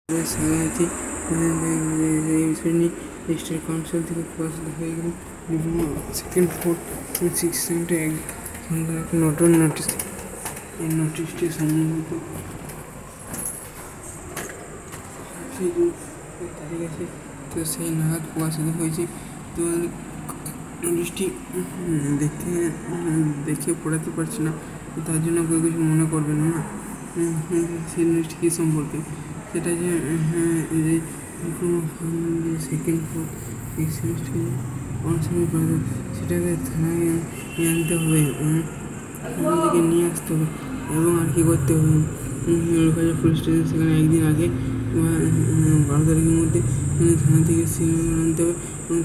সাথে এই বিষয় নিয়ে স্টেট কাউন্সিল থেকে প্রকাশিত হয়ে গেল বিভিন্ন সেকেন্ড ফোর্থ সিক্স সেভেন্টে এক নতুন নোটিশ। এই নোটিশটি সম্ভবত তারিখ আছে, তো সেই নাগাদ প্রকাশিত হয়েছে। তো নোটিশটি দেখে পড়াতে পারছি না, তো তার জন্য কেউ কিছু মনে করবেন না। সেই নোটিশটি কী সম্পর্কে, সেটা যে সেকেন্ড ফোর্থ সিক্স সেমিস্টার অনসাইন করা যায়, সেটাকে থানায় নিয়ে আনতে হবে, থানা থেকে নিয়ে আসতে হবে এবং আর কি করতে হবে, পুলিশ স্টেশন সেখানে একদিন আগে 12 তারিখের মধ্যে থানা থেকে সিনেমা আনতে হবে এবং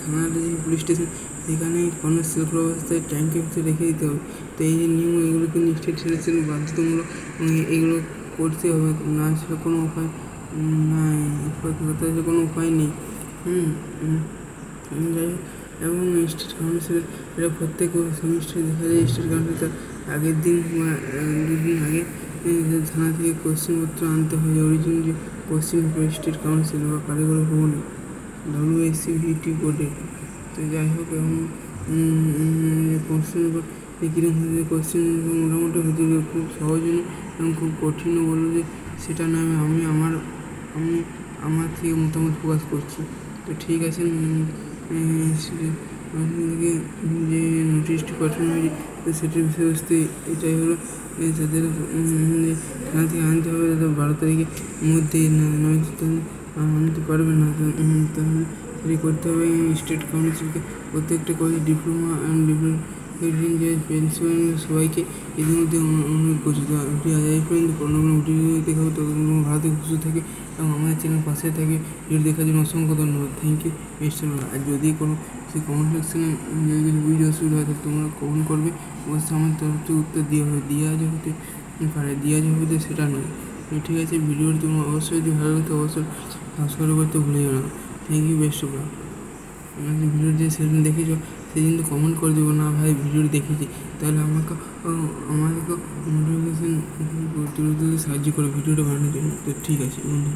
থানার যে পুলিশ স্টেশন সেখানে কোনো শিল্প অবস্থায় ট্যাঙ্কের ভিতরে রেখে দিতে হবে। তো এই যে নিয়ম, এগুলো কিন্তু স্টেট সিলেকশন বাধ্যতামূলক, এগুলো করতে হবে, না আসলে কোনো উপায় নাই, কোনো উপায় নেই। যাই হোক, এবং স্টেট কাউন্সিল এটা প্রত্যেক সেমিস্টারে দেখা যায়। স্টেট কাউন্সিল তার আগের দিন বা দুদিন আগে থানা থেকে কোশ্চেনপত্র আনতে হয়, অরিজিনাল যে কোশ্চেন স্টেট কাউন্সিল বা কারিগরি ভবনে WSCVT বোর্ডে। তো যাই হোক, এবং কোশ্চেন কীরকম হয়েছে, কোশ্চেন মোটামুটি হয়েছে, খুব সহজ এবং খুব কঠিনও বললো যে সেটা না, আমি আমার থেকে মতামত প্রকাশ করছি। তো ঠিক আছে, থেকে যে নোটিশটি পাঠানো হয়েছে, তো সেটির বিষয়বস্তু এটাই হলো, তাদের থানা থেকে আনতে হবে, তাদের 12 তারিখের মধ্যে নয়তো আনতে পারবে না। তাহলে সেটি করতে হবে স্টেট কাউন্সিলকে, প্রত্যেকটা কলেজে ডিপ্লোমা অ্যান্ড যে প্রিন্সিপাল সবাইকে এদের মধ্যে অনুরোধ করছি। তো এই পর্যন্ত কোনো ভিডিও দেখা হবে, ততক্ষণ ভালো থেকে সুস্থ থাকে এবং আমাদের চ্যানেল পাশে থাকে। ভিডিও দেখার জন্য অসংখ্য ধন্যবাদ, থ্যাংক ইউ। আর যদি কোনো সেই কমেন্ট সেকশনে ভিডিও অসুবিধা হয়, তাহলে তোমরা কমেন্ট করবে, অবশ্যই আমার তরফ থেকে উত্তর দেওয়া হবে, দেওয়া হতে সেটা নয়। ঠিক আছে, ভিডিওটি তোমরা অবশ্যই যদি ভালো লাগতো অবশ্যই সাবস্ক্রাইব করতে ভুলে যাও না। Thank you, best of luck. Video যে সেদিন দেখেছো সেদিন তো কমেন্ট করে দেবো না ভাই ভিডিওটি দেখেছি, তাহলে আমাদেরকে নোটিফিকেশান তুলে সাহায্য করে ভিডিওটা বানানোর জন্য। তো ঠিক আছে বন্ধু।